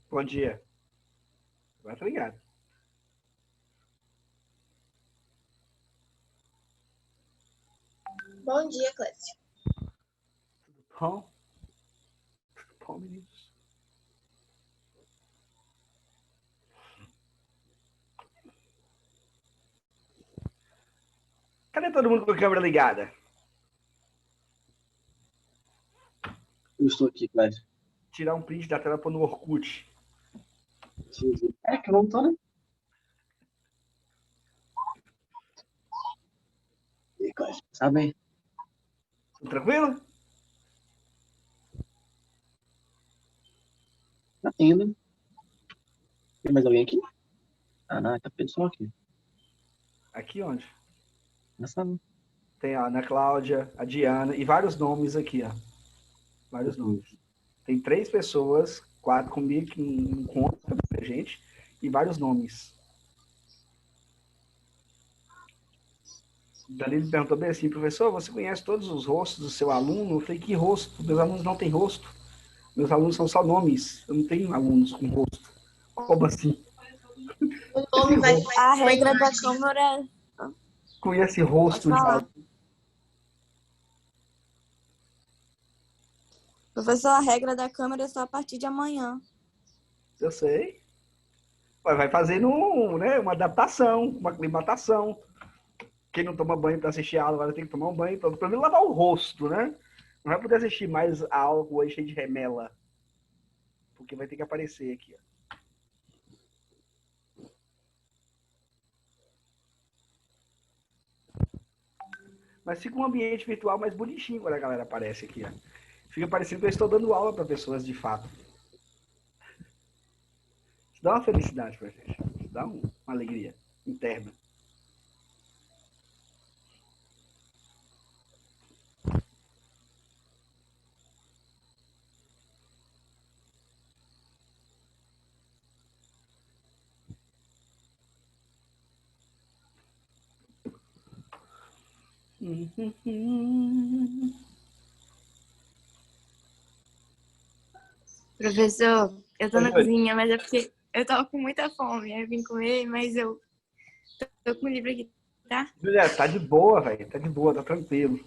Bom dia. Agora tá ligado. Bom dia, Clécio. Tudo bom? Tudo bom, meninos? Cadê todo mundo com a câmera ligada? Eu estou aqui, Clécio. Tirar um print da tela para no Orkut. É que eu não tô, né? E aí, Clécio, sabe aí? Tudo tranquilo? Tá indo. Tem mais alguém aqui? Ah, não, tá pessoal aqui. Aqui onde? Na sala. Tem a Ana Cláudia, a Diana e vários nomes aqui, ó. Vários nomes. Tem 3 pessoas, 4 comigo que não conta pra gente, e vários nomes. Danilo me perguntou bem assim, professor, você conhece todos os rostos do seu aluno? Eu falei, que rosto? Meus alunos não têm rosto. Meus alunos são só nomes. Eu não tenho alunos com rosto. Como assim? O nome vai A regra da Câmara... Conhece Pode rosto de falar. aluno? Professor, a regra da Câmara é só a partir de amanhã. Eu sei. Vai fazendo né, uma adaptação, uma aclimatação. Quem não toma banho para assistir a aula agora tem que tomar um banho. Pelo menos lavar o rosto, né? Não vai poder assistir mais a aula com o olho cheio de remela. Porque vai ter que aparecer aqui, ó. Mas fica um ambiente virtual mais bonitinho quando a galera aparece aqui, ó. Fica parecendo que eu estou dando aula para pessoas de fato. Isso dá uma felicidade pra gente. Isso dá uma alegria interna. Professor, eu tô na Oi. cozinha, mas é porque eu tava com muita fome. Aí eu vim comer, mas eu tô com o livro aqui, tá? Juliana, tá de boa, velho. Tá de boa, tá tranquilo.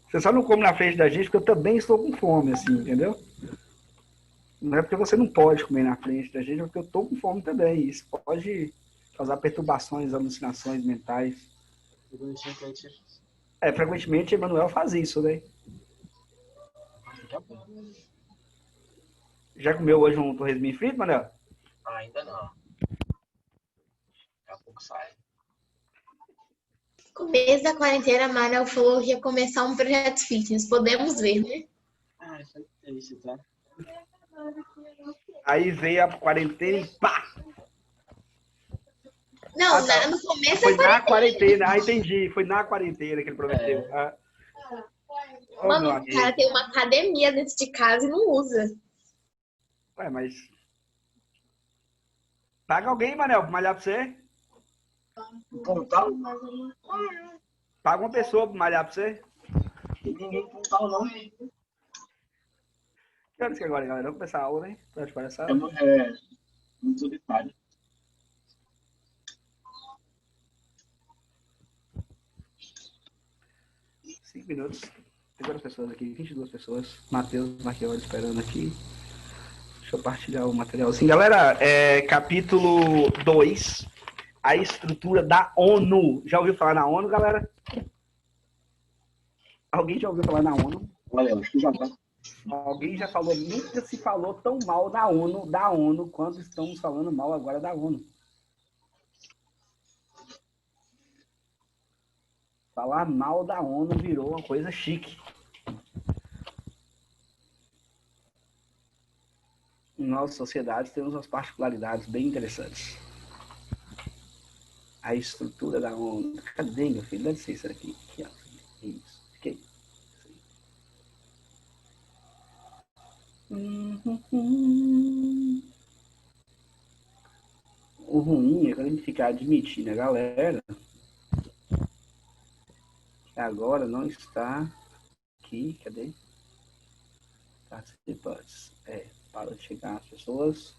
Você só não come na frente da gente porque eu também estou com fome, assim, entendeu? Não é porque você não pode comer na frente da gente, é porque eu estou com fome também. Isso pode causar perturbações, alucinações mentais. Frequentemente, Emanuel faz isso, né? Já comeu hoje um torresminho frito, Manuel? Ainda não. Daqui a pouco sai. começo da quarentena, a Manuel falou que ia começar um projeto fitness. Podemos ver, né? Ah, isso é isso, tá? Aí veio a quarentena e pá! Não, Tá. no começo Foi da na quarentena. quarentena. Ah, entendi. Foi na quarentena que ele prometeu. Ô, meu Mano, o cara amigo. tem uma academia dentro de casa e não usa. Ué, mas... Paga alguém, Manel, pra malhar pra você? Pontal? Paga uma pessoa pra malhar pra você? Tem ninguém pontal, não. Que horas que é agora, galera? Vamos começar a aula, né? Tá de palhaçada. É muito detalhe. Cinco minutos. Tem quantas pessoas aqui? 22 pessoas. Matheus Marchiori esperando aqui. Deixa eu partilhar o materialzinho. Galera, capítulo 2. A estrutura da ONU. Já ouviu falar na ONU, galera? Alguém já ouviu falar na ONU? Olha, acho que já tá. Alguém já falou, nunca se falou tão mal da ONU, quanto estamos falando mal agora da ONU. Falar mal da ONU virou uma coisa chique. Em nossa sociedade temos umas particularidades bem interessantes. A estrutura da ONU. Cadê, meu filho? Deve ser isso aqui. Aqui, ó. Isso. Fiquei. O ruim é quando a gente ficar admitindo a galera que agora não está aqui. Cadê? Participantes. Para de chegar as pessoas.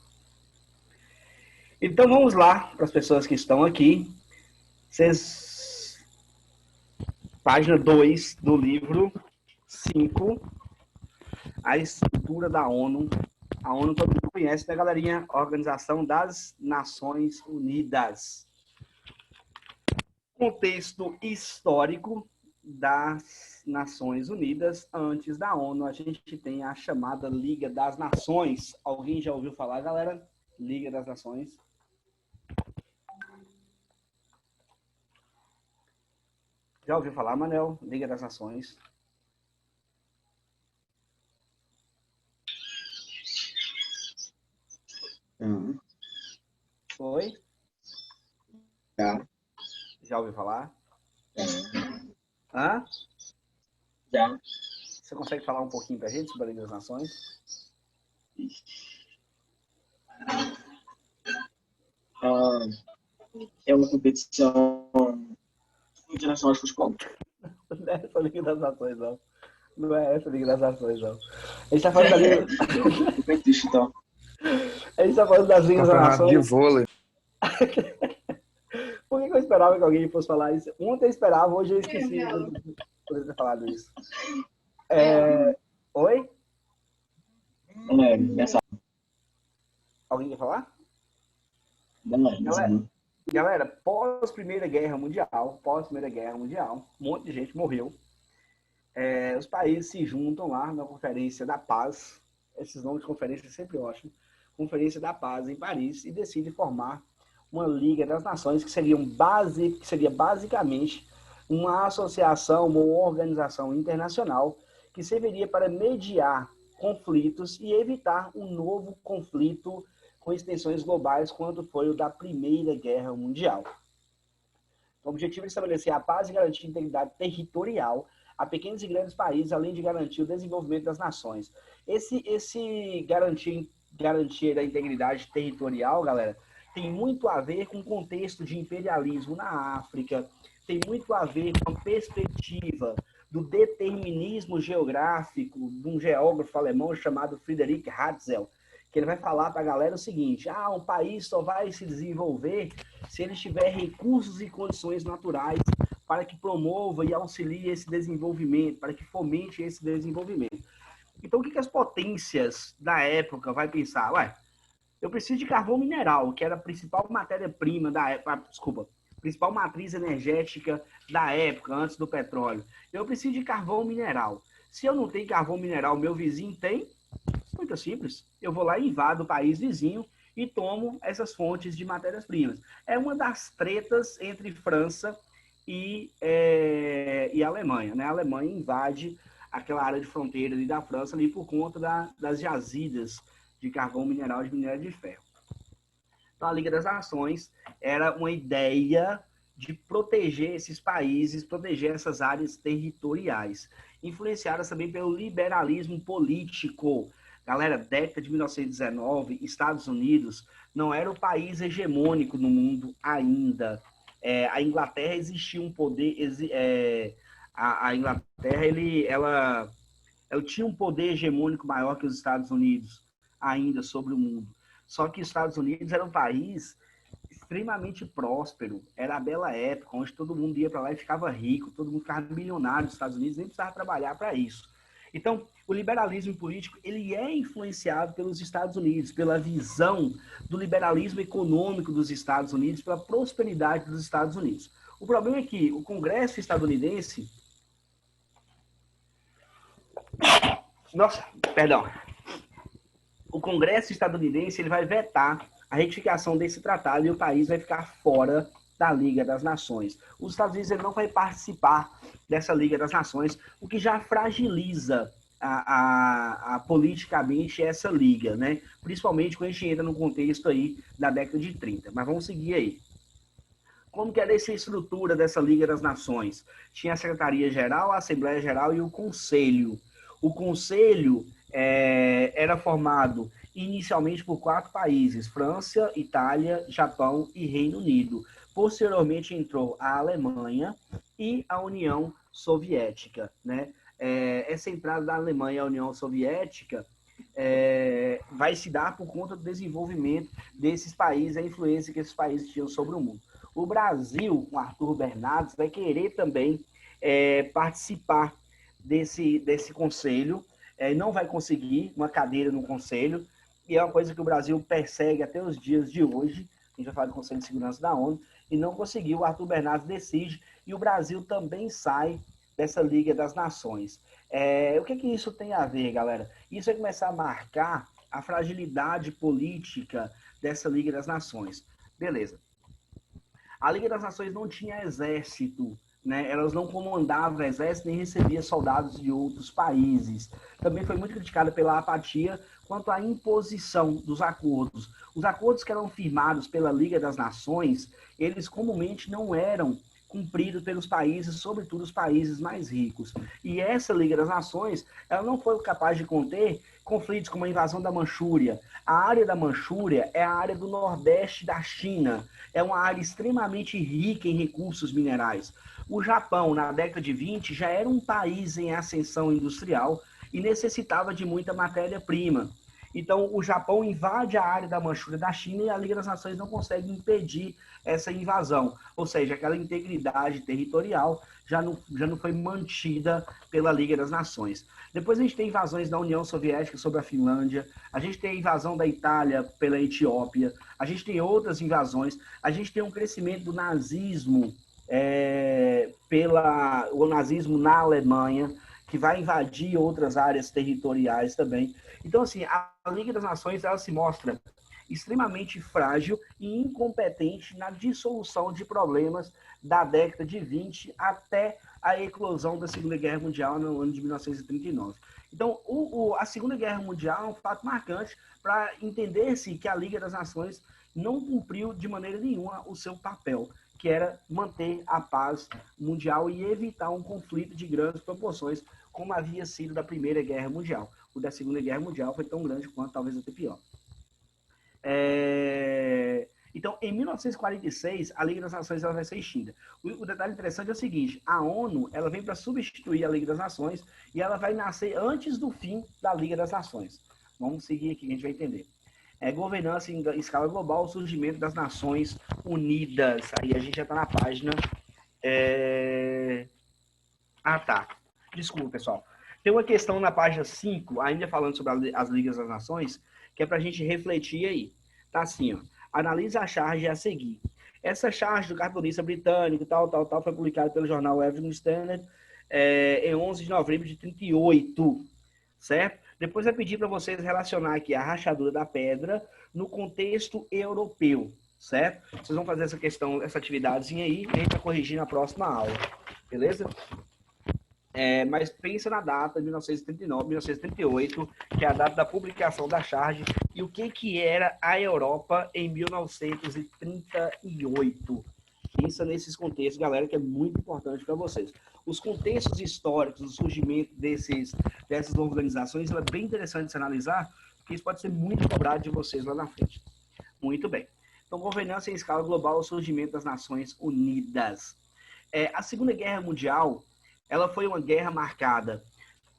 Então vamos lá para as pessoas que estão aqui. Página 2 do livro 5, a estrutura da ONU. A ONU todo mundo conhece, né, galerinha? Organização das Nações Unidas. Contexto histórico das Nações Unidas. Antes da ONU, a gente tem a chamada Liga das Nações. Alguém já ouviu falar, galera? Liga das Nações. Já ouviu falar, Manel? Liga das Nações. Foi? Já ouviu falar? Hã? Já. Você consegue falar um pouquinho pra gente sobre a Liga das Nações? É uma competição internacional de futebol. Não é essa Liga das Nações, não. Não é essa Liga das Nações, não. A gente tá falando da Liga... Então. A gente tá falando das Ligas das Campeonato de Nações. vôlei. Por que eu esperava que alguém fosse falar isso? Ontem eu esperava, hoje eu esqueci de poder ter falado isso. Oi? Alguém quer falar? Galera, pós Primeira Guerra Mundial, um monte de gente morreu. Os países se juntam lá na Conferência da Paz. Esses nomes de conferência é sempre ótimo. Conferência da Paz em Paris, e decidem formar uma Liga das Nações, que seria basicamente uma associação, uma organização internacional que serviria para mediar conflitos e evitar um novo conflito com extensões globais, quanto foi o da Primeira Guerra Mundial. O objetivo é estabelecer a paz e garantir a integridade territorial a pequenos e grandes países, além de garantir o desenvolvimento das nações. Esse garantir da integridade territorial, galera, tem muito a ver com o contexto de imperialismo na África, tem muito a ver com a perspectiva do determinismo geográfico de um geógrafo alemão chamado Friedrich Ratzel, que ele vai falar para a galera o seguinte: um país só vai se desenvolver se ele tiver recursos e condições naturais para que promova e auxilie esse desenvolvimento, para que fomente esse desenvolvimento. Então, o que as potências da época vai pensar? Eu preciso de carvão mineral, que era a principal matéria-prima da época, principal matriz energética da época, antes do petróleo. Eu preciso de carvão mineral. Se eu não tenho carvão mineral, meu vizinho tem? Muito simples. Eu vou lá e invado o país vizinho e tomo essas fontes de matérias-primas. É uma das tretas entre França e Alemanha, né? A Alemanha invade aquela área de fronteira ali da França ali por conta das jazidas de carvão mineral, de minério de ferro. Então, a Liga das Nações era uma ideia de proteger esses países, proteger essas áreas territoriais, influenciadas também pelo liberalismo político. Galera, década de 1919, Estados Unidos não era o país hegemônico no mundo ainda. A Inglaterra existia um poder... A Inglaterra, ela tinha um poder hegemônico maior que os Estados Unidos ainda sobre o mundo. Só que os Estados Unidos era um país extremamente próspero, era a bela época, onde todo mundo ia para lá e ficava rico, todo mundo ficava milionário nos Estados Unidos, nem precisava trabalhar para isso. Então, o liberalismo político, ele é influenciado pelos Estados Unidos, pela visão do liberalismo econômico dos Estados Unidos, pela prosperidade dos Estados Unidos. O problema é que o Congresso estadunidense... O Congresso estadunidense ele vai vetar a retificação desse tratado e o país vai ficar fora da Liga das Nações. Os Estados Unidos ele não vai participar dessa Liga das Nações, o que já fragiliza politicamente essa liga, né? Principalmente quando a gente entra no contexto aí da década de 30. Mas vamos seguir aí. Como que era essa estrutura dessa Liga das Nações? Tinha a Secretaria-Geral, a Assembleia-Geral e o Conselho. O Conselho era formado inicialmente por 4 países: França, Itália, Japão e Reino Unido. Posteriormente entrou a Alemanha e a União Soviética, né? essa entrada da Alemanha à União Soviética vai se dar por conta do desenvolvimento desses países, a influência que esses países tinham sobre o mundo. O Brasil, com Arthur Bernardes, vai querer também participar desse conselho, não vai conseguir uma cadeira no conselho, e é uma coisa que o Brasil persegue até os dias de hoje, a gente vai falar do Conselho de Segurança da ONU, e não conseguiu, o Arthur Bernardes decide, e o Brasil também sai dessa Liga das Nações. O que isso tem a ver, galera? Isso vai começar a marcar a fragilidade política dessa Liga das Nações. Beleza. A Liga das Nações não tinha exército, né? Elas não comandavam exército nem recebiam soldados de outros países. Também foi muito criticada pela apatia quanto à imposição dos acordos. Os acordos que eram firmados pela Liga das Nações, eles comumente não eram cumpridos pelos países, sobretudo os países mais ricos. E essa Liga das Nações, ela não foi capaz de conter conflitos como a invasão da Manchúria. A área da Manchúria é a área do nordeste da China. É uma área extremamente rica em recursos minerais. O Japão, na década de 20, já era um país em ascensão industrial e necessitava de muita matéria-prima. Então, o Japão invade a área da Manchúria da China e a Liga das Nações não consegue impedir essa invasão. Ou seja, aquela integridade territorial já não foi mantida pela Liga das Nações. Depois a gente tem invasões da União Soviética sobre a Finlândia, a gente tem a invasão da Itália pela Etiópia, a gente tem outras invasões, a gente tem um crescimento do nazismo, o nazismo na Alemanha, que vai invadir outras áreas territoriais também. Então, assim, a Liga das Nações, ela se mostra extremamente frágil e incompetente na dissolução de problemas da década de 20 até a eclosão da Segunda Guerra Mundial no ano de 1939. Então, a Segunda Guerra Mundial é um fato marcante para entender-se que a Liga das Nações não cumpriu de maneira nenhuma o seu papel, que era manter a paz mundial e evitar um conflito de grandes proporções, como havia sido da Primeira Guerra Mundial. O da Segunda Guerra Mundial foi tão grande quanto, talvez até pior. Então, em 1946, a Liga das Nações ela vai ser extinta. O detalhe interessante é o seguinte, a ONU ela vem para substituir a Liga das Nações e ela vai nascer antes do fim da Liga das Nações. Vamos seguir aqui, que a gente vai entender. Governança em escala global, o surgimento das Nações Unidas. Aí a gente já está na página... tá. Desculpa, pessoal. Tem uma questão na página 5, ainda falando sobre as Ligas das Nações, que é para a gente refletir aí. Tá assim, ó. Analisa a charge a seguir. Essa charge do cartunista britânico, tal, foi publicada pelo jornal Evening Standard em 11 de novembro de 38, certo? Depois eu pedir para vocês relacionar aqui a rachadura da pedra no contexto europeu, certo? Vocês vão fazer essa atividadezinha aí e a gente vai corrigir na próxima aula, beleza? Mas pensa na data de 1939, 1938, que é a data da publicação da charge, e o que era a Europa em 1938. Pensa nesses contextos, galera, que é muito importante para vocês. Os contextos históricos, o surgimento dessas organizações, é bem interessante de se analisar, porque isso pode ser muito cobrado de vocês lá na frente. Muito bem. Então, governança em escala global, o surgimento das Nações Unidas. A Segunda Guerra Mundial, ela foi uma guerra marcada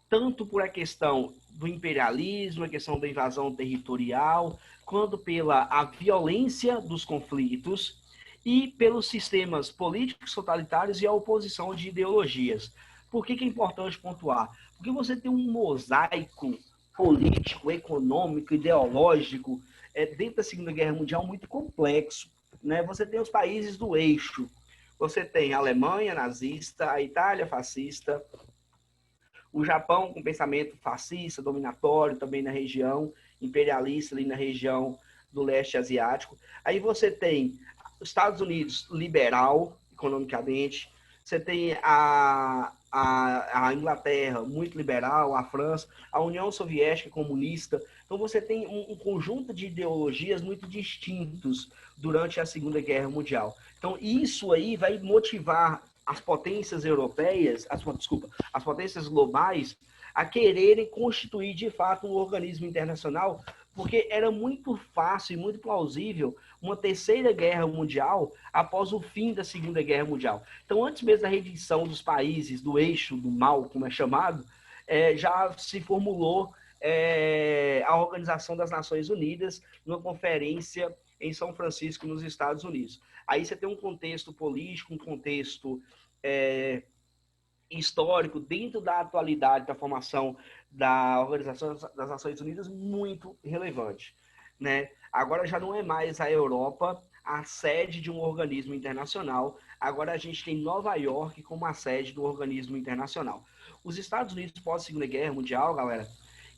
tanto por a questão do imperialismo, a questão da invasão territorial, quanto pela a violência dos conflitos e pelos sistemas políticos totalitários e a oposição de ideologias. Por que é importante pontuar? Porque você tem um mosaico político, econômico, ideológico dentro da Segunda Guerra Mundial muito complexo, né? Você tem os países do eixo. Você tem a Alemanha nazista, a Itália fascista, o Japão com pensamento fascista, dominatório também na região, imperialista ali na região do leste asiático. Aí você tem os Estados Unidos liberal, economicamente, você tem a Inglaterra muito liberal, a França, a União Soviética comunista. Então você tem um conjunto de ideologias muito distintos durante a Segunda Guerra Mundial. Então, isso aí vai motivar as potências europeias, as potências globais, a quererem constituir, de fato, um organismo internacional porque era muito fácil e muito plausível uma terceira guerra mundial após o fim da Segunda Guerra Mundial. Então, antes mesmo da rendição dos países do eixo do mal, como é chamado, já se formulou a Organização das Nações Unidas numa conferência em São Francisco, nos Estados Unidos. Aí você tem um contexto político, um contexto histórico dentro da atualidade da formação da Organização das Nações Unidas muito relevante, né? Agora já não é mais a Europa a sede de um organismo internacional, agora a gente tem Nova York como a sede do organismo internacional. Os Estados Unidos, pós Segunda Guerra Mundial, galera,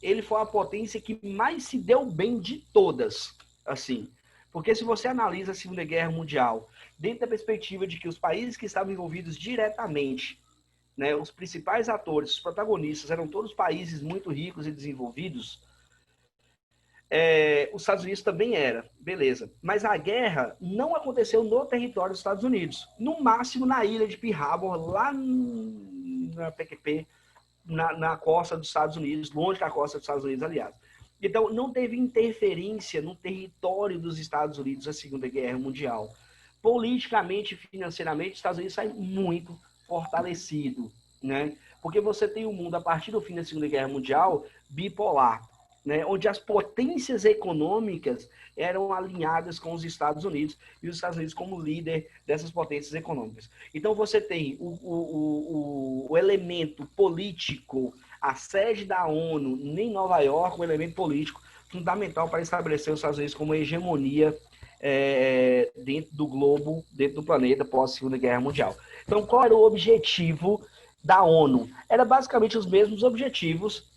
ele foi a potência que mais se deu bem de todas, assim. Porque se você analisa a Segunda Guerra Mundial dentro da perspectiva de que os países que estavam envolvidos diretamente, né, os principais atores, os protagonistas, eram todos países muito ricos e desenvolvidos, os Estados Unidos também era, beleza. Mas a guerra não aconteceu no território dos Estados Unidos. No máximo na ilha de Pearl Harbor, lá na PQP, na costa dos Estados Unidos, longe da costa dos Estados Unidos, aliás. Então, não teve interferência no território dos Estados Unidos na Segunda Guerra Mundial. Politicamente e financeiramente, os Estados Unidos saem muito fortalecido, né? Porque você tem um mundo, a partir do fim da Segunda Guerra Mundial, bipolar, né? Onde as potências econômicas eram alinhadas com os Estados Unidos, e os Estados Unidos como líder dessas potências econômicas. Então você tem o elemento político, a sede da ONU em Nova York, um elemento político fundamental para estabelecer os Estados Unidos como hegemonia dentro do globo, dentro do planeta pós-Segunda Guerra Mundial. Então, qual era o objetivo da ONU? Era basicamente os mesmos objetivos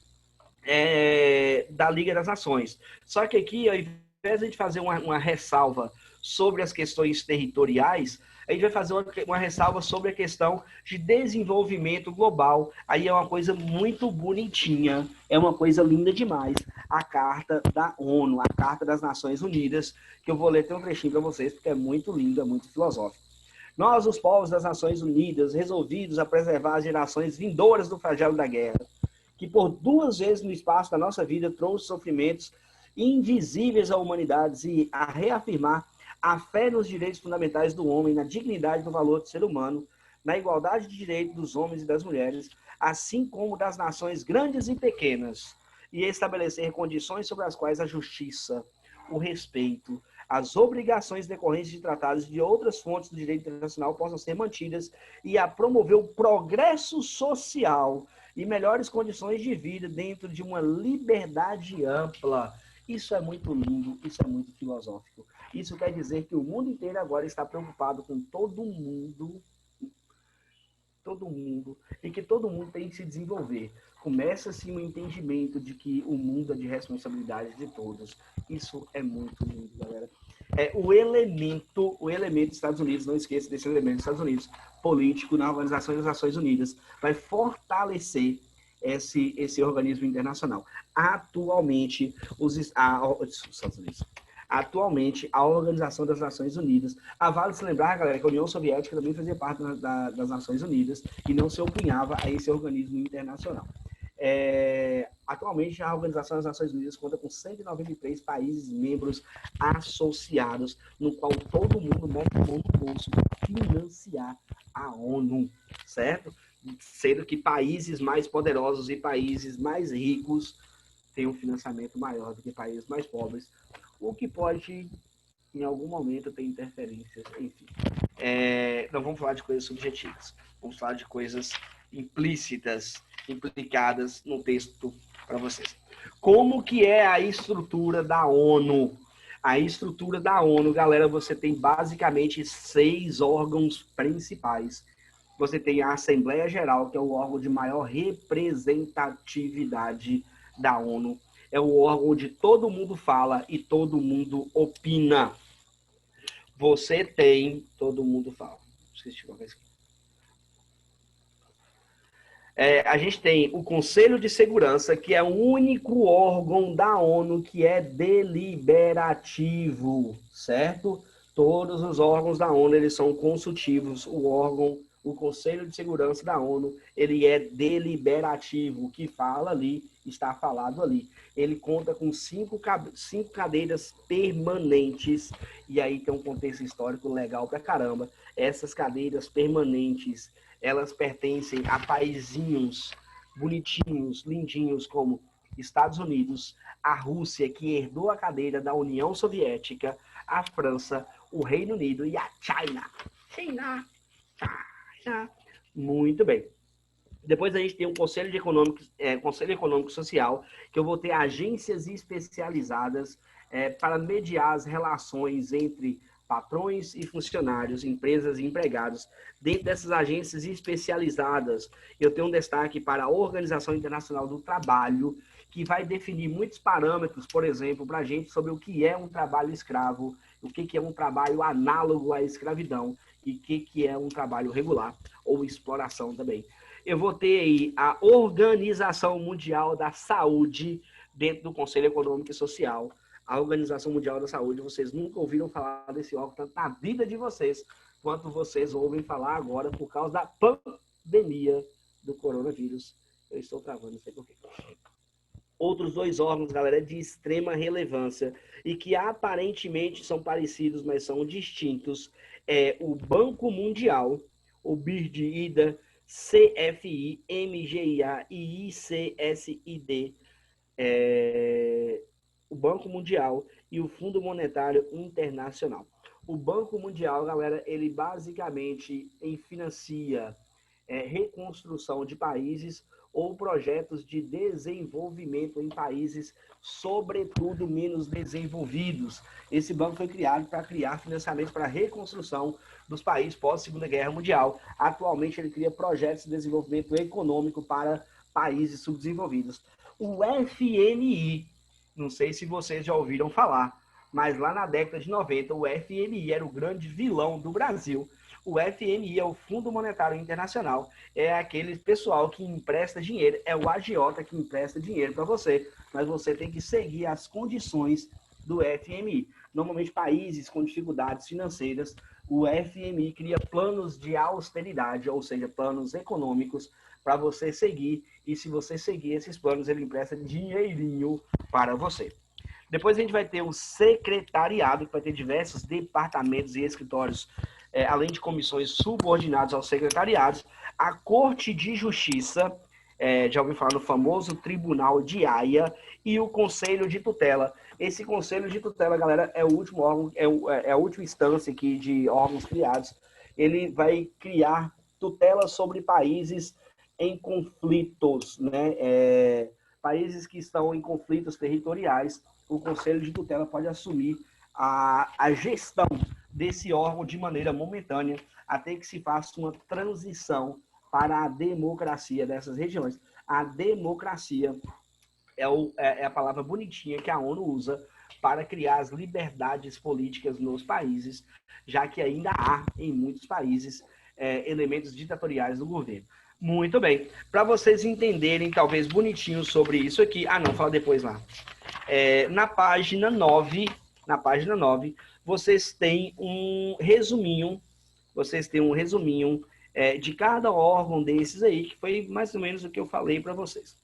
da Liga das Nações. Só que aqui, ao invés de a gente fazer uma ressalva sobre as questões territoriais, a gente vai fazer uma ressalva sobre a questão de desenvolvimento global. Aí é uma coisa muito bonitinha, é uma coisa linda demais, a Carta da ONU, a Carta das Nações Unidas, que eu vou ler até um trechinho para vocês, porque é muito linda, muito filosófico. Nós, os povos das Nações Unidas, resolvidos a preservar as gerações vindouras do flagelo da guerra, que por 2 vezes no espaço da nossa vida trouxe sofrimentos invisíveis à humanidade e a reafirmar a fé nos direitos fundamentais do homem, na dignidade do valor do ser humano, na igualdade de direitos dos homens e das mulheres, assim como das nações grandes e pequenas, e estabelecer condições sobre as quais a justiça, o respeito, as obrigações decorrentes de tratados de outras fontes do direito internacional possam ser mantidas e a promover o progresso social e melhores condições de vida dentro de uma liberdade ampla. Isso é muito lindo, isso é muito filosófico. Isso quer dizer que o mundo inteiro agora está preocupado com todo mundo, e que todo mundo tem que se desenvolver. Começa-se um entendimento de que o mundo é de responsabilidade de todos. Isso é muito lindo, galera. O elemento dos Estados Unidos, não esqueça desse elemento dos Estados Unidos, político na Organização das Nações Unidas, vai fortalecer esse organismo internacional. Atualmente, Atualmente, a Organização das Nações Unidas, vale se lembrar, galera, que a União Soviética também fazia parte das Nações Unidas e não se opunhava a esse organismo internacional. Atualmente, a Organização das Nações Unidas conta com 193 países membros associados, no qual todo mundo mete a mão no bolso para financiar a ONU, certo? Sendo que países mais poderosos e países mais ricos têm um financiamento maior do que países mais pobres, o que pode, em algum momento, ter interferências, enfim. Não vamos falar de coisas subjetivas, vamos falar de coisas implícitas, implicadas no texto para vocês. Como que é a estrutura da ONU? A estrutura da ONU, galera, você tem basicamente 6 órgãos principais. Você tem a Assembleia Geral, que é o órgão de maior representatividade da ONU. É o órgão onde todo mundo fala e todo mundo opina. Você tem... Todo mundo fala. Esqueci de colocar isso aqui. A gente tem o Conselho de Segurança, que é o único órgão da ONU que é deliberativo, certo? Todos os órgãos da ONU, eles são consultivos. O O Conselho de Segurança da ONU, ele é deliberativo. O que fala ali, está falado ali. Ele conta com cinco cadeiras permanentes, e aí tem um contexto histórico legal pra caramba. Essas cadeiras permanentes, elas pertencem a paizinhos bonitinhos, lindinhos, como Estados Unidos, a Rússia, que herdou a cadeira da União Soviética, a França, o Reino Unido e a China. China. Muito bem. Depois a gente tem um Conselho Econômico e Social, que eu vou ter agências especializadas para mediar as relações entre patrões e funcionários, empresas e empregados. Dentro dessas agências especializadas, eu tenho um destaque para a Organização Internacional do Trabalho, que vai definir muitos parâmetros, por exemplo, para a gente sobre o que é um trabalho escravo, o que é um trabalho análogo à escravidão e o que é um trabalho regular ou exploração também. Eu vou ter aí a Organização Mundial da Saúde dentro do Conselho Econômico e Social. A Organização Mundial da Saúde, vocês nunca ouviram falar desse órgão tanto na vida de vocês, quanto vocês ouvem falar agora por causa da pandemia do coronavírus. Eu estou travando, não sei porquê. Outros dois órgãos, galera, de extrema relevância e que aparentemente são parecidos, mas são distintos, é o Banco Mundial, o BIRD, CFI, MGIA e ICSID, o Banco Mundial e o Fundo Monetário Internacional. O Banco Mundial, galera, ele basicamente financia reconstrução de países ou projetos de desenvolvimento em países, sobretudo menos desenvolvidos. Esse banco foi criado para criar financiamento para a reconstrução dos países pós-Segunda Guerra Mundial. Atualmente, ele cria projetos de desenvolvimento econômico para países subdesenvolvidos. O FMI, não sei se vocês já ouviram falar, mas lá na década de 90, o FMI era o grande vilão do Brasil. O FMI é o Fundo Monetário Internacional, é aquele pessoal que empresta dinheiro, é o agiota que empresta dinheiro para você, mas você tem que seguir as condições do FMI. Normalmente, países com dificuldades financeiras, o FMI cria planos de austeridade, ou seja, planos econômicos para você seguir, e se você seguir esses planos, ele empresta dinheirinho para você. Depois a gente vai ter o secretariado, que vai ter diversos departamentos e escritórios, além de comissões subordinadas aos secretariados, a Corte de Justiça, já ouviu falar no famoso Tribunal de Haia, e o Conselho de Tutela. Esse Conselho de Tutela, galera, é o último órgão, é a última instância aqui de órgãos criados. Ele vai criar tutela sobre países em conflitos, né? Países que estão em conflitos territoriais. O Conselho de Tutela pode assumir a gestão desse órgão de maneira momentânea, até que se faça uma transição para a democracia dessas regiões. A democracia é a palavra bonitinha que a ONU usa para criar as liberdades políticas nos países, já que ainda há, em muitos países, elementos ditatoriais do governo. Muito bem. Para vocês entenderem, talvez, bonitinho sobre isso aqui... Ah, não, fala depois lá. Na página 9, vocês têm um resuminho, de cada órgão desses aí, que foi mais ou menos o que eu falei para vocês.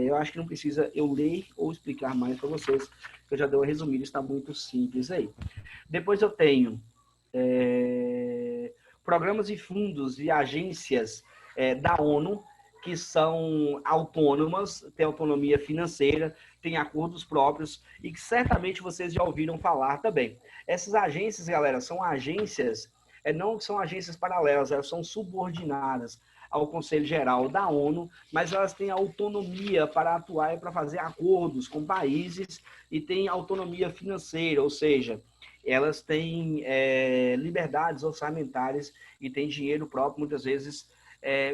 Eu acho que não precisa eu ler ou explicar mais para vocês, eu já dei um resumido, está muito simples aí. Depois eu tenho programas e fundos e agências da ONU, que são autônomas, têm autonomia financeira, têm acordos próprios e que certamente vocês já ouviram falar também. Essas agências, galera, são agências, não são agências paralelas, elas são subordinadas ao Conselho Geral da ONU, mas elas têm autonomia para atuar e para fazer acordos com países e têm autonomia financeira, ou seja, elas têm liberdades orçamentárias e têm dinheiro próprio, muitas vezes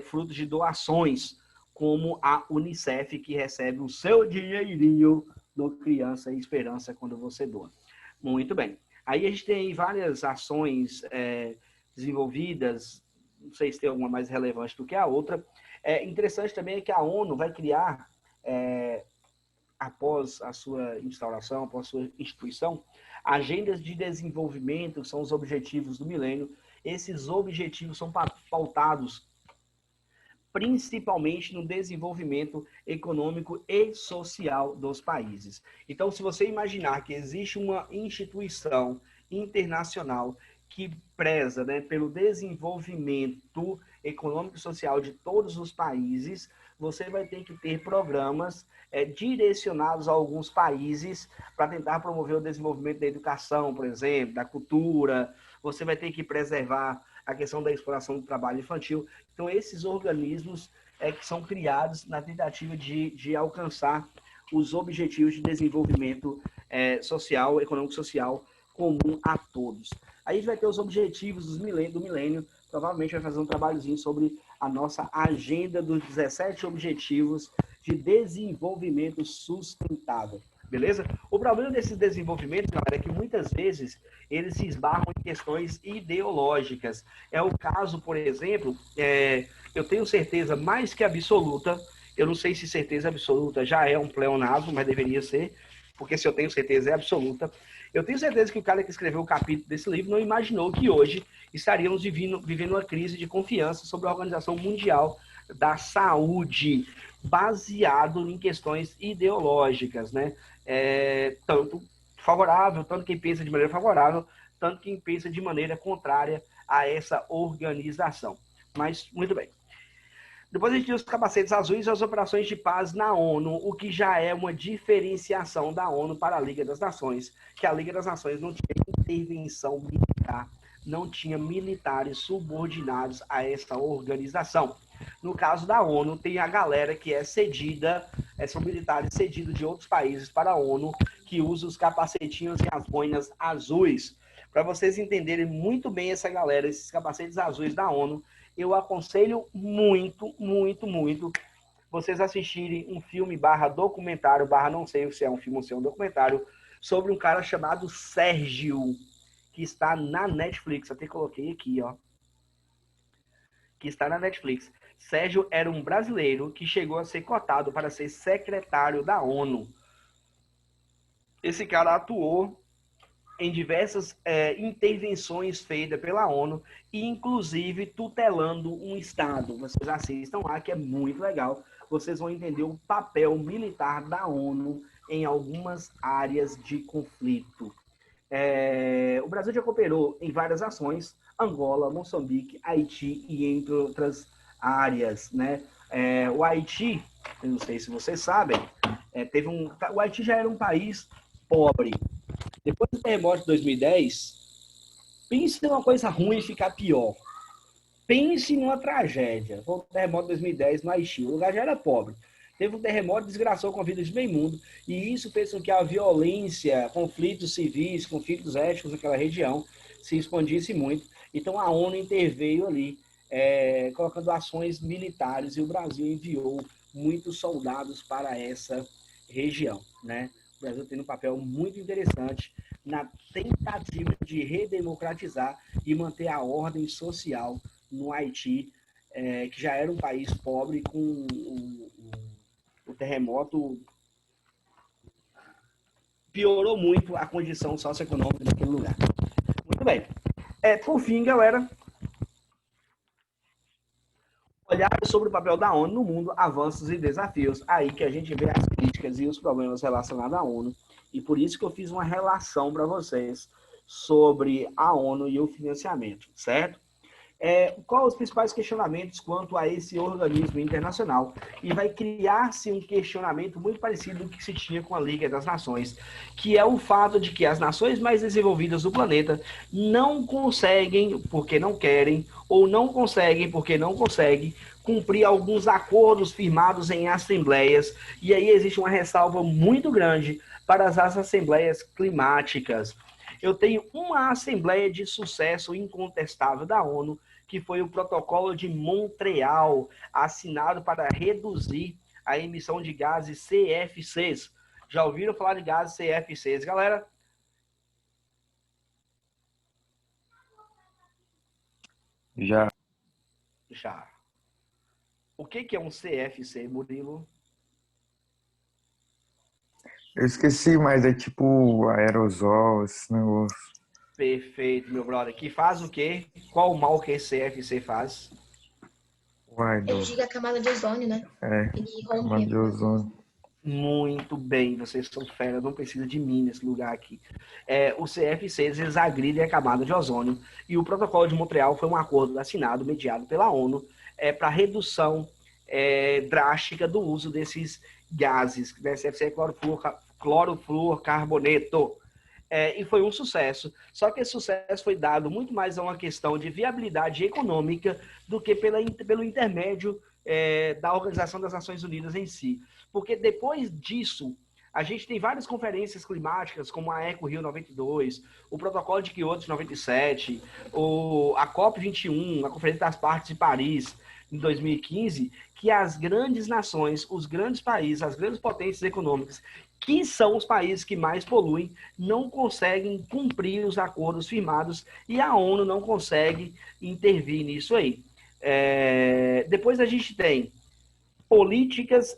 fruto de doações, como a Unicef, que recebe o seu dinheirinho do Criança e Esperança quando você doa. Muito bem. Aí a gente tem várias ações desenvolvidas, não sei se tem alguma mais relevante do que a outra. Interessante também é que a ONU vai criar, após a sua instauração, após a sua instituição, agendas de desenvolvimento, que são os objetivos do milênio, esses objetivos são pautados principalmente no desenvolvimento econômico e social dos países. Então, se você imaginar que existe uma instituição internacional que preza, né, pelo desenvolvimento econômico e social de todos os países, você vai ter que ter programas direcionados a alguns países para tentar promover o desenvolvimento da educação, por exemplo, da cultura. Você vai ter que preservar a questão da exploração do trabalho infantil. Então, esses organismos que são criados na tentativa de alcançar os objetivos de desenvolvimento social, econômico-social comum a todos. Aí a gente vai ter os objetivos do milênio, provavelmente vai fazer um trabalhozinho sobre a nossa agenda dos 17 objetivos de desenvolvimento sustentável. Beleza? O problema desses desenvolvimentos, galera, é que muitas vezes eles se esbarram em questões ideológicas. É o caso, por exemplo, eu tenho certeza mais que absoluta, eu não sei se certeza absoluta já é um pleonasmo, mas deveria ser, porque se eu tenho certeza é absoluta. Eu tenho certeza que o cara que escreveu o capítulo desse livro não imaginou que hoje estaríamos vivendo uma crise de confiança sobre a Organização Mundial da Saúde, baseado em questões ideológicas, né? Tanto favorável, tanto quem pensa de maneira favorável, tanto quem pensa de maneira contrária a essa organização. Mas, muito bem. Depois a gente tem os capacetes azuis e as operações de paz na ONU, o que já é uma diferenciação da ONU para a Liga das Nações, que a Liga das Nações não tinha intervenção militar, não tinha militares subordinados a essa organização. No caso da ONU, tem a galera que é cedida, são militares cedidos de outros países para a ONU, que usa os capacetinhos e as boinas azuis. Para vocês entenderem muito bem essa galera, esses capacetes azuis da ONU, eu aconselho muito, muito, muito vocês assistirem um filme documentário, não sei se é um filme ou se é um documentário, sobre um cara chamado Sérgio, que está na Netflix. Até coloquei aqui, ó. Que está na Netflix. Sérgio era um brasileiro que chegou a ser cotado para ser secretário da ONU. Esse cara atuou em diversas intervenções feitas pela ONU, e inclusive tutelando um Estado. Vocês assistam lá, que é muito legal. Vocês vão entender o papel militar da ONU em algumas áreas de conflito. O Brasil já cooperou em várias ações, Angola, Moçambique, Haiti e entre outras áreas, né? O Haiti, eu não sei se vocês sabem, o Haiti já era um país pobre. Depois do terremoto de 2010, pense numa coisa ruim ficar pior. Pense numa tragédia. Foi o terremoto de 2010 no Haiti. O lugar já era pobre. Teve um terremoto, desgraçou com a vida de meio mundo, e isso fez com que a violência, conflitos civis, conflitos étnicos naquela região se expandisse muito. Então a ONU interveio ali, colocando ações militares, e o Brasil enviou muitos soldados para essa região, né? O Brasil tem um papel muito interessante na tentativa de redemocratizar e manter a ordem social no Haiti, que já era um país pobre, com o terremoto piorou muito a condição socioeconômica daquele lugar. Muito bem. Por fim, galera, olhar sobre o papel da ONU no mundo, avanços e desafios. Aí que a gente vê as críticas e os problemas relacionados à ONU. E por isso que eu fiz uma relação para vocês sobre a ONU e o financiamento, certo? Quais os principais questionamentos quanto a esse organismo internacional? E vai criar-se um questionamento muito parecido com o que se tinha com a Liga das Nações, que é o fato de que as nações mais desenvolvidas do planeta não conseguem, porque não querem, ou não conseguem, porque não conseguem, cumprir alguns acordos firmados em assembleias. E aí existe uma ressalva muito grande para as assembleias climáticas. Eu tenho uma assembleia de sucesso incontestável da ONU, que foi o Protocolo de Montreal, assinado para reduzir a emissão de gases CFCs. Já ouviram falar de gases CFCs, galera? Já. Já. O que é um CFC, Murilo? Eu esqueci, mas é tipo aerosol, esse negócio. Perfeito, meu brother. Que faz o quê? Qual o mal que esse CFC faz? Uai, Ele liga a camada de ozônio, né? É, Ele rompe camada a de camada de ozônio. ozônio. Muito bem, vocês são fera, não precisa de mim nesse lugar aqui. O CFC desagride a camada de ozônio e o Protocolo de Montreal foi um acordo assinado, mediado pela ONU, para redução drástica do uso desses gases, né? CFC é clorofluorcarboneto. E foi um sucesso. Só que esse sucesso foi dado muito mais a uma questão de viabilidade econômica do que pelo intermédio da Organização das Nações Unidas em si. Porque depois disso, a gente tem várias conferências climáticas, como a Eco Rio 92, o Protocolo de Kyoto de 97, a COP21, a Conferência das Partes de Paris, em 2015, que as grandes nações, os grandes países, as grandes potências econômicas, que são os países que mais poluem, não conseguem cumprir os acordos firmados e a ONU não consegue intervir nisso aí. Depois a gente tem políticas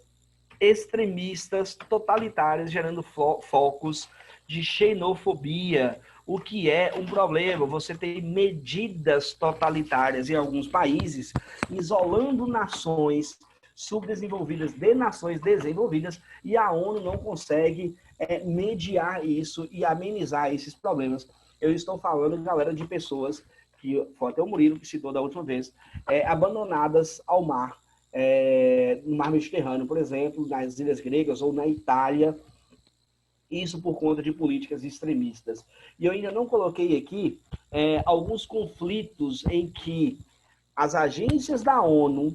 extremistas, totalitárias, gerando focos de xenofobia, o que é um problema. Você tem medidas totalitárias em alguns países, isolando nações subdesenvolvidas de nações desenvolvidas, e a ONU não consegue mediar isso e amenizar esses problemas. Eu estou falando, galera, de pessoas que, foi até o Murilo que citou da última vez, abandonadas ao mar, no mar Mediterrâneo, por exemplo, nas ilhas gregas ou na Itália, isso por conta de políticas extremistas. E eu ainda não coloquei aqui alguns conflitos em que as agências da ONU,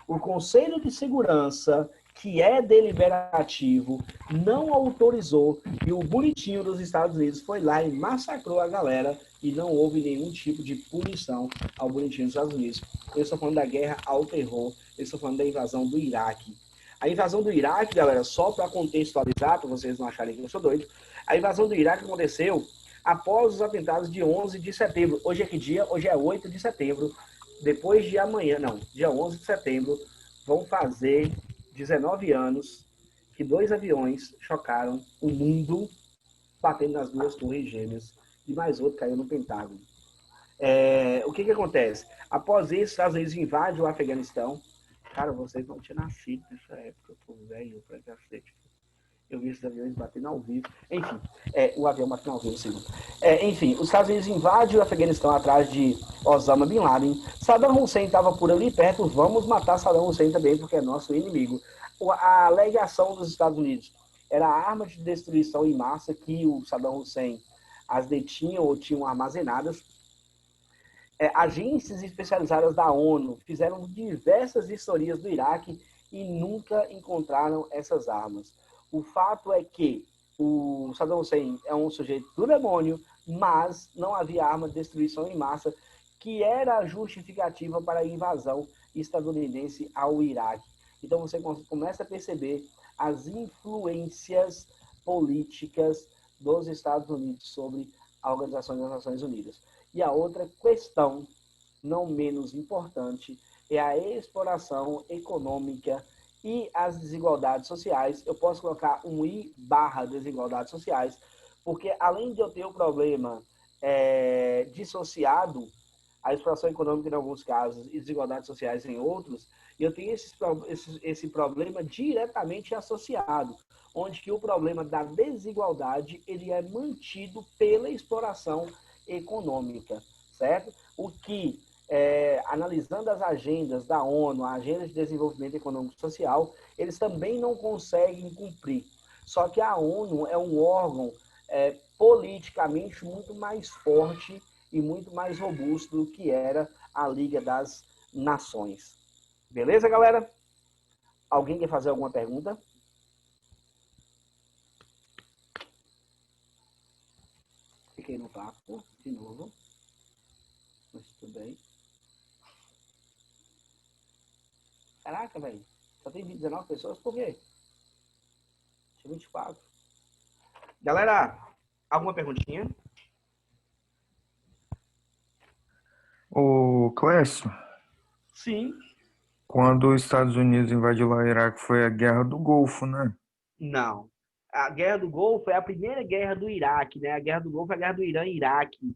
o Conselho de Segurança, que é deliberativo, não autorizou, e o bonitinho dos Estados Unidos foi lá e massacrou a galera e não houve nenhum tipo de punição ao bonitinho dos Estados Unidos. Eu estou falando da guerra ao terror, eu estou falando da invasão do Iraque. A invasão do Iraque, galera, só para contextualizar, para vocês não acharem que eu sou doido, a invasão do Iraque aconteceu após os atentados de 11 de setembro. Hoje é que dia? Hoje é 8 de setembro. Depois de amanhã, não, dia 11 de setembro, vão fazer 19 anos que 2 aviões chocaram o mundo, batendo nas 2 torres gêmeas, e mais outro caiu no Pentágono. O que acontece? Após isso, os Estados Unidos invadem o Afeganistão. Cara, vocês não tinham nascido nessa época, eu tô velho pra cacete. Eu vi esses aviões batendo ao vivo. Enfim, o avião batendo ao vivo, sim. Enfim, os Estados Unidos invadem o Afeganistão atrás de Osama Bin Laden. Saddam Hussein estava por ali perto. Vamos matar Saddam Hussein também, porque é nosso inimigo. A alegação dos Estados Unidos era a arma de destruição em massa que o Saddam Hussein as detinham ou tinham armazenadas. Agências especializadas da ONU fizeram diversas vistorias do Iraque e nunca encontraram essas armas. O fato é que o Saddam Hussein é um sujeito do demônio, mas não havia arma de destruição em massa, que era a justificativa para a invasão estadunidense ao Iraque. Então você começa a perceber as influências políticas dos Estados Unidos sobre a Organização das Nações Unidas. E a outra questão, não menos importante, é a exploração econômica e as desigualdades sociais. Eu posso colocar um I/desigualdades sociais, porque além de eu ter o problema dissociado, a exploração econômica em alguns casos e desigualdades sociais em outros, eu tenho esse problema diretamente associado, onde que o problema da desigualdade ele é mantido pela exploração econômica, certo? O que, analisando as agendas da ONU, a agenda de desenvolvimento econômico e social, eles também não conseguem cumprir. Só que a ONU é um órgão politicamente muito mais forte e muito mais robusto do que era a Liga das Nações. Beleza, galera? Alguém quer fazer alguma pergunta? Fiquei no papo, de novo. Mas tudo bem. Caraca, velho. Só tem 19 pessoas, por quê? Tinha 24. Galera, alguma perguntinha? Ô, Clécio, Sim. quando os Estados Unidos invadiu lá o Iraque foi a Guerra do Golfo, né? Não. A Guerra do Golfo é a primeira guerra do Iraque, né? A Guerra do Golfo é a guerra do Irã e Iraque.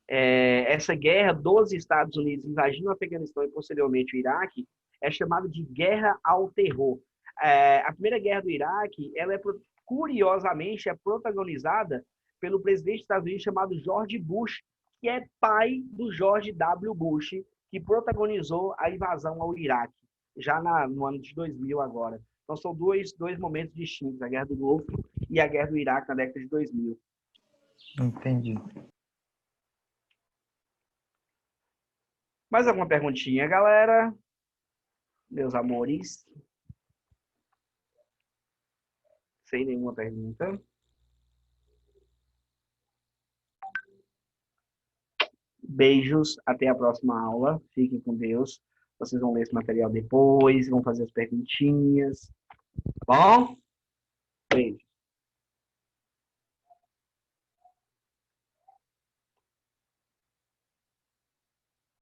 Essa guerra dos Estados Unidos invadindo o Afeganistão e posteriormente o Iraque é chamada de Guerra ao Terror. A primeira guerra do Iraque, ela curiosamente, é protagonizada pelo presidente dos Estados Unidos chamado George Bush, que é pai do George W. Bush, que protagonizou a invasão ao Iraque, já no ano de 2000 agora. Então, são dois momentos distintos, a Guerra do Golfo e a Guerra do Iraque na década de 2000. Entendi. Mais alguma perguntinha, galera? Meus amores? Sem nenhuma pergunta. Beijos, até a próxima aula. Fiquem com Deus. Vocês vão ler esse material depois, vão fazer as perguntinhas. Tá bom? Beijo.